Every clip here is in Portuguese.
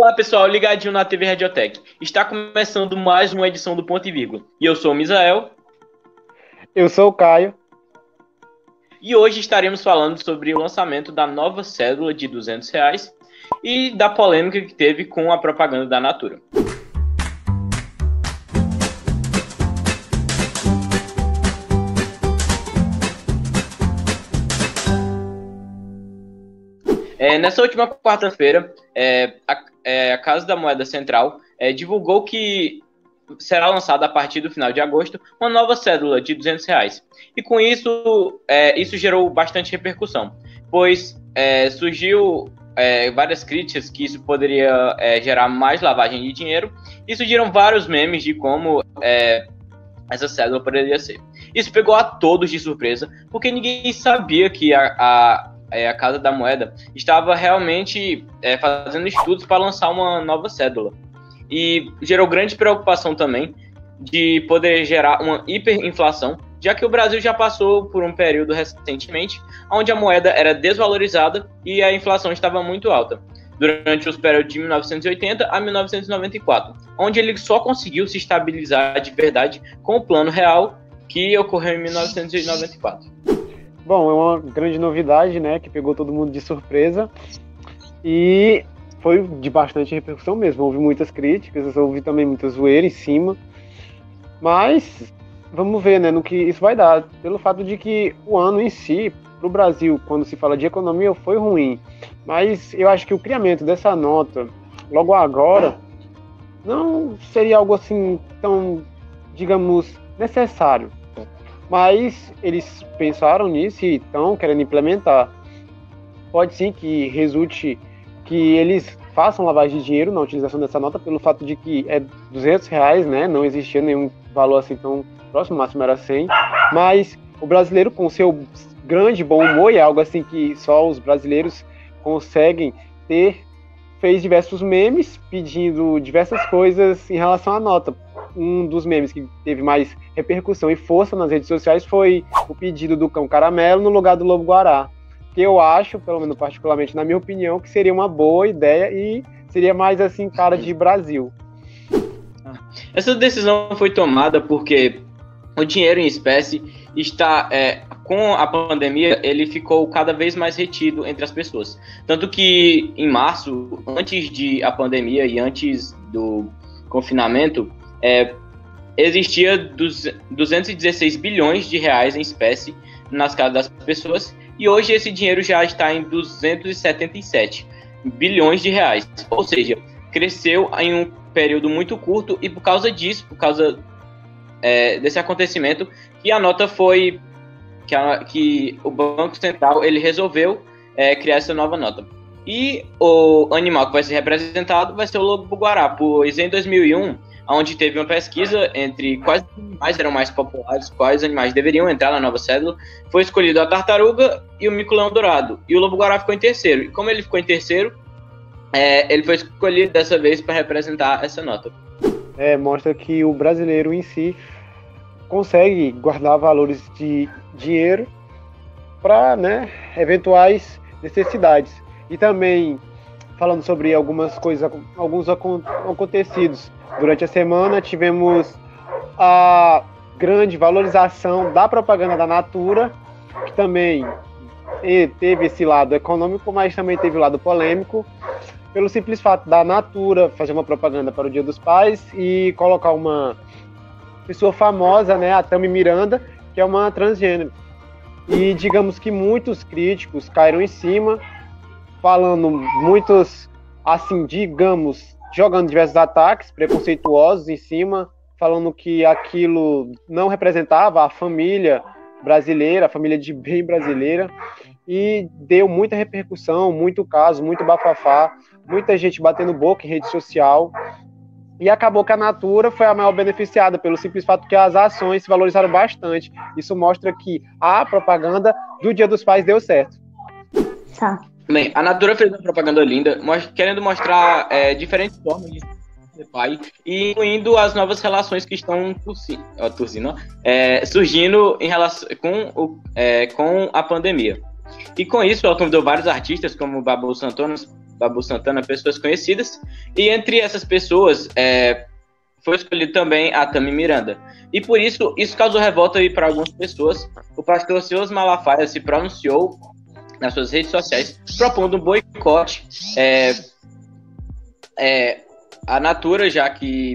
Olá pessoal, ligadinho na TV Radiotech. Está começando mais uma edição do Ponto e Vírgula. E eu sou o Misael. Eu sou o Caio. E hoje estaremos falando sobre o lançamento da nova cédula de R$ 200 e da polêmica que teve com a propaganda da Natura. Nessa última quarta-feira, a Casa da Moeda Central divulgou que será lançada a partir do final de agosto uma nova cédula de R$ 200. E com isso, isso gerou bastante repercussão, pois surgiu várias críticas que isso poderia gerar mais lavagem de dinheiro, e surgiram vários memes de como essa cédula poderia ser. Isso pegou a todos de surpresa, porque ninguém sabia que a Casa da Moeda estava realmente fazendo estudos para lançar uma nova cédula. E gerou grande preocupação também de poder gerar uma hiperinflação, já que o Brasil já passou por um período recentemente onde a moeda era desvalorizada e a inflação estava muito alta, durante os períodos de 1980 a 1994, onde ele só conseguiu se estabilizar de verdade com o Plano Real, que ocorreu em 1994. Bom, é uma grande novidade, né, que pegou todo mundo de surpresa e foi de bastante repercussão mesmo. Houve muitas críticas, houve também muita zoeira em cima, mas vamos ver, né, no que isso vai dar, pelo fato de que o ano em si, para o Brasil, quando se fala de economia, foi ruim, mas eu acho que o criamento dessa nota, logo agora, não seria algo assim tão, digamos, necessário. Mas eles pensaram nisso e estão querendo implementar. Pode sim que resulte que eles façam lavagem de dinheiro na utilização dessa nota, pelo fato de que é R$ 200, né? Não existia nenhum valor assim tão próximo, o máximo era 100. Mas o brasileiro, com seu grande bom humor, e é algo assim que só os brasileiros conseguem ter, fez diversos memes pedindo diversas coisas em relação à nota. Um dos memes que teve mais repercussão e força nas redes sociais foi o pedido do cão caramelo no lugar do lobo guará, que eu acho, pelo menos particularmente na minha opinião, que seria uma boa ideia e seria mais assim cara de Brasil. Essa decisão foi tomada porque o dinheiro em espécie está, com a pandemia, ele ficou cada vez mais retido entre as pessoas. Tanto que em março, antes da pandemia e antes do confinamento, existia 216 bilhões de reais em espécie nas casas das pessoas, e hoje esse dinheiro já está em 277 bilhões de reais, ou seja, cresceu em um período muito curto, e por causa disso, desse acontecimento, que a nota foi, que o Banco Central ele resolveu criar essa nova nota. E o animal que vai ser representado vai ser o lobo-guará, pois em 2001, onde teve uma pesquisa entre quais animais eram mais populares, quais animais deveriam entrar na nova cédula, foi escolhido a tartaruga e o mico-leão-dourado. E o lobo-guará ficou em terceiro. E como ele ficou em terceiro, ele foi escolhido dessa vez para representar essa nota. Mostra que o brasileiro em si consegue guardar valores de dinheiro para, né, eventuais necessidades. E também, falando sobre algumas coisas, alguns acontecidos. Durante a semana tivemos a grande valorização da propaganda da Natura, que também teve esse lado econômico, mas também teve o lado polêmico, pelo simples fato da Natura fazer uma propaganda para o Dia dos Pais e colocar uma pessoa famosa, né, a Tami Miranda, que é uma transgênero. E digamos que muitos críticos caíram em cima, falando muitos, assim, digamos, jogando diversos ataques preconceituosos em cima, falando que aquilo não representava a família brasileira, a família de bem brasileira, e deu muita repercussão, muito caso, muito bafafá, muita gente batendo boca em rede social, e acabou que a Natura foi a maior beneficiada, pelo simples fato que as ações se valorizaram bastante. Isso mostra que a propaganda do Dia dos Pais deu certo. Tá. Bem, a Natura fez uma propaganda linda, querendo mostrar diferentes formas de ser pai, e incluindo as novas relações que estão surgindo em relação com a pandemia. E com isso, ela convidou vários artistas, como o Babu Santana, Babu Santana, pessoas conhecidas, e entre essas pessoas foi escolhido também a Tami Miranda. E por isso causou revolta aí para algumas pessoas. O pastor Seus Malafaia se pronunciou nas suas redes sociais, propondo um boicote à Natura, já que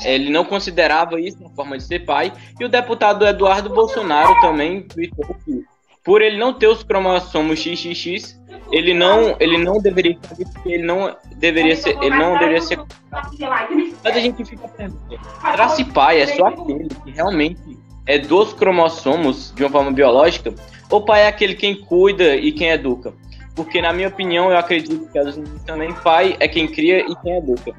ele não considerava isso uma forma de ser pai. E o deputado Eduardo Bolsonaro também tweetou que, por ele não ter os cromossomos XXX, ele não deveria ser. Mas a gente fica perguntando, será se pai é só aquele que realmente é dos cromossomos de uma forma biológica? Ou pai é aquele quem cuida e quem educa? Porque, na minha opinião, eu acredito que também pai é quem cria e quem educa.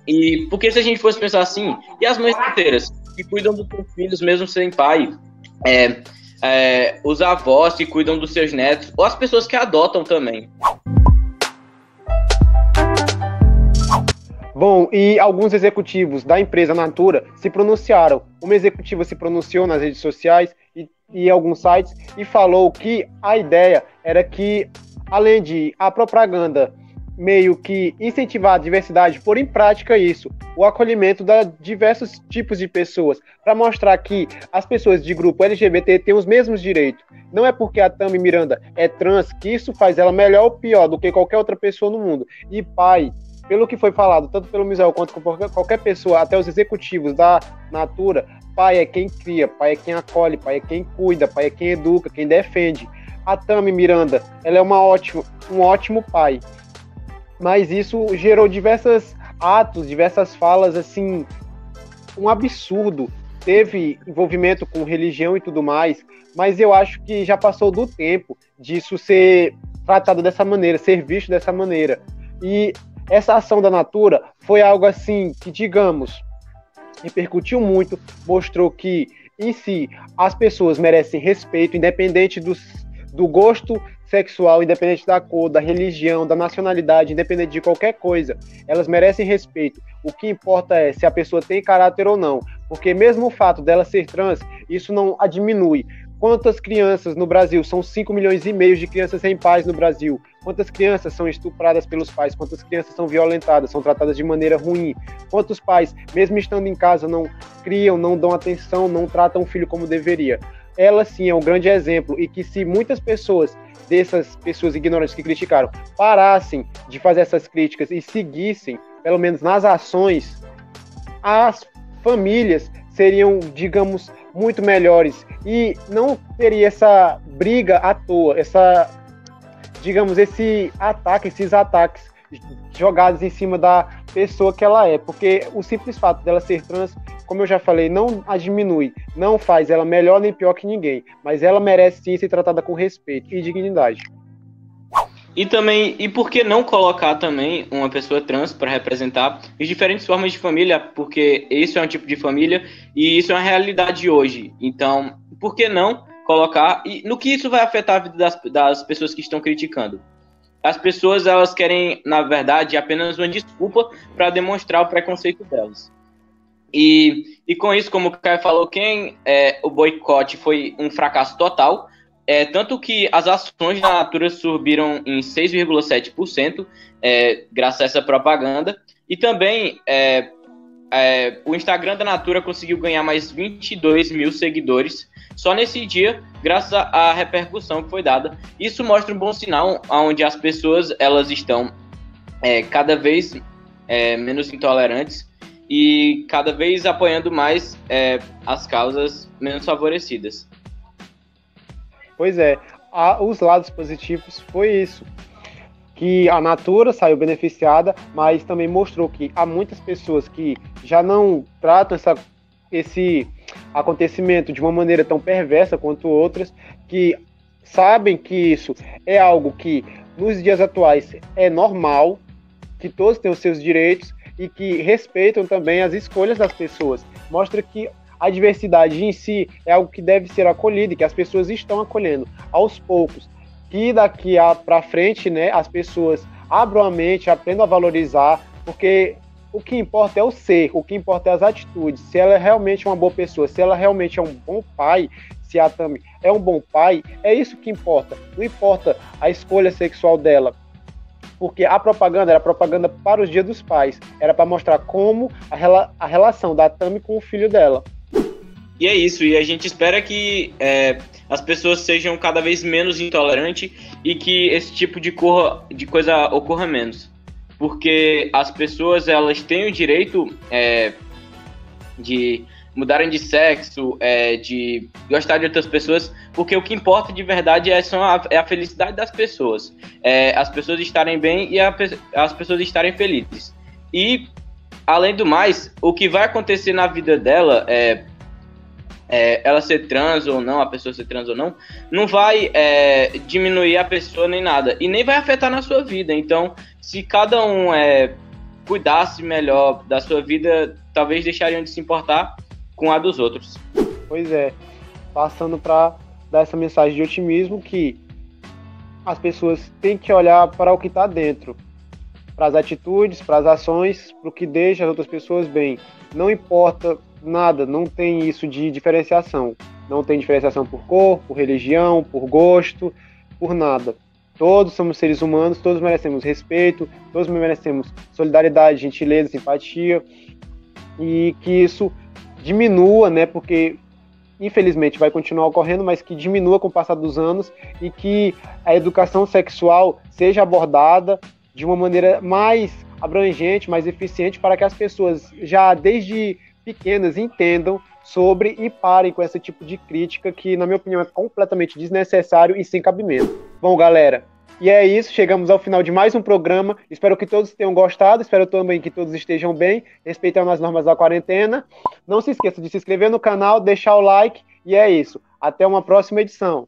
E porque se a gente fosse pensar assim, e as mães solteiras que cuidam dos seus filhos mesmo sem pai, os avós que cuidam dos seus netos, ou as pessoas que adotam também. Bom, e alguns executivos da empresa Natura se pronunciaram. Uma executiva se pronunciou nas redes sociais e alguns sites e falou que a ideia era que, além de a propaganda meio que incentivar a diversidade, pôr em prática isso, o acolhimento de diversos tipos de pessoas, para mostrar que as pessoas de grupo LGBT têm os mesmos direitos. Não é porque a Tami Miranda é trans que isso faz ela melhor ou pior do que qualquer outra pessoa no mundo. E pai, pelo que foi falado, tanto pelo Misael quanto por qualquer pessoa, até os executivos da Natura, pai é quem cria, pai é quem acolhe, pai é quem cuida, pai é quem educa, quem defende. A Tami Miranda, ela é um ótimo pai. Mas isso gerou diversos atos, diversas falas, assim, um absurdo. Teve envolvimento com religião e tudo mais, mas eu acho que já passou do tempo disso ser tratado dessa maneira, ser visto dessa maneira. E essa ação da Natura foi algo assim que, digamos, repercutiu muito, mostrou que, em si, as pessoas merecem respeito, independente do gosto sexual, independente da cor, da religião, da nacionalidade, independente de qualquer coisa. Elas merecem respeito. O que importa é se a pessoa tem caráter ou não. Porque mesmo o fato dela ser trans, isso não a diminui. Quantas crianças no Brasil? São 5 milhões e meio de crianças sem pais no Brasil. Quantas crianças são estupradas pelos pais? Quantas crianças são violentadas, são tratadas de maneira ruim? Quantos pais, mesmo estando em casa, não criam, não dão atenção, não tratam o filho como deveria? Ela sim é um grande exemplo, e que se muitas pessoas, dessas pessoas ignorantes que criticaram, parassem de fazer essas críticas e seguissem, pelo menos nas ações, as famílias seriam, digamos, muito melhores e não teria essa briga à toa, esses ataques jogados em cima da pessoa que ela é, porque o simples fato dela ser trans, como eu já falei, não a diminui, não faz ela melhor nem pior que ninguém, mas ela merece sim ser tratada com respeito e dignidade. E por que não colocar também uma pessoa trans para representar as diferentes formas de família, porque esse é um tipo de família e isso é uma realidade hoje. Então, por que não colocar? E no que isso vai afetar a vida das pessoas que estão criticando? As pessoas, elas querem, na verdade, apenas uma desculpa para demonstrar o preconceito delas. E com isso, como o Caio falou, o boicote foi um fracasso total, tanto que as ações da Natura subiram em 6,7%, graças a essa propaganda, e também o Instagram da Natura conseguiu ganhar mais 22 mil seguidores só nesse dia, graças à repercussão que foi dada. Isso mostra um bom sinal, onde as pessoas elas estão cada vez menos intolerantes e cada vez apoiando mais as causas menos favorecidas. Pois é, os lados positivos foi isso, que a Natura saiu beneficiada, mas também mostrou que há muitas pessoas que já não tratam esse acontecimento de uma maneira tão perversa quanto outras, que sabem que isso é algo que nos dias atuais é normal, que todos têm os seus direitos e que respeitam também as escolhas das pessoas. Mostra que a diversidade em si é algo que deve ser acolhido e que as pessoas estão acolhendo aos poucos. Que daqui para frente, né, as pessoas abram a mente, aprendam a valorizar, porque o que importa é o ser, o que importa é as atitudes. Se ela é realmente uma boa pessoa, se ela realmente é um bom pai, se a Tami é um bom pai, é isso que importa. Não importa a escolha sexual dela. porque a propaganda era propaganda para os Dia dos Pais, era para mostrar como a relação da Tami com o filho dela. E é isso, e a gente espera que as pessoas sejam cada vez menos intolerantes e que esse tipo de coisa ocorra menos. Porque as pessoas, elas têm o direito de mudarem de sexo, de gostar de outras pessoas, porque o que importa de verdade é a felicidade das pessoas. As pessoas estarem bem e as pessoas estarem felizes. E, além do mais, o que vai acontecer na vida dela, ela ser trans ou não, a pessoa ser trans ou não, não vai diminuir a pessoa nem nada, e nem vai afetar na sua vida. Então, se cada um cuidasse melhor da sua vida, talvez deixariam de se importar com a dos outros. Pois é, passando para dar essa mensagem de otimismo, que as pessoas têm que olhar para o que está dentro, para as atitudes, para as ações, para o que deixa as outras pessoas bem. Não importa nada, não tem isso de diferenciação. Não tem diferenciação por cor, por religião, por gosto, por nada. Todos somos seres humanos, todos merecemos respeito, todos merecemos solidariedade, gentileza, simpatia, e que isso diminua, né, porque infelizmente vai continuar ocorrendo, mas que diminua com o passar dos anos e que a educação sexual seja abordada de uma maneira mais abrangente, mais eficiente, para que as pessoas já desde pequenas entendam sobre e parem com esse tipo de crítica que, na minha opinião, é completamente desnecessário e sem cabimento. Bom, galera, e é isso, chegamos ao final de mais um programa. Espero que todos tenham gostado, espero também que todos estejam bem, respeitando as normas da quarentena. Não se esqueça de se inscrever no canal, deixar o like, e é isso. Até uma próxima edição.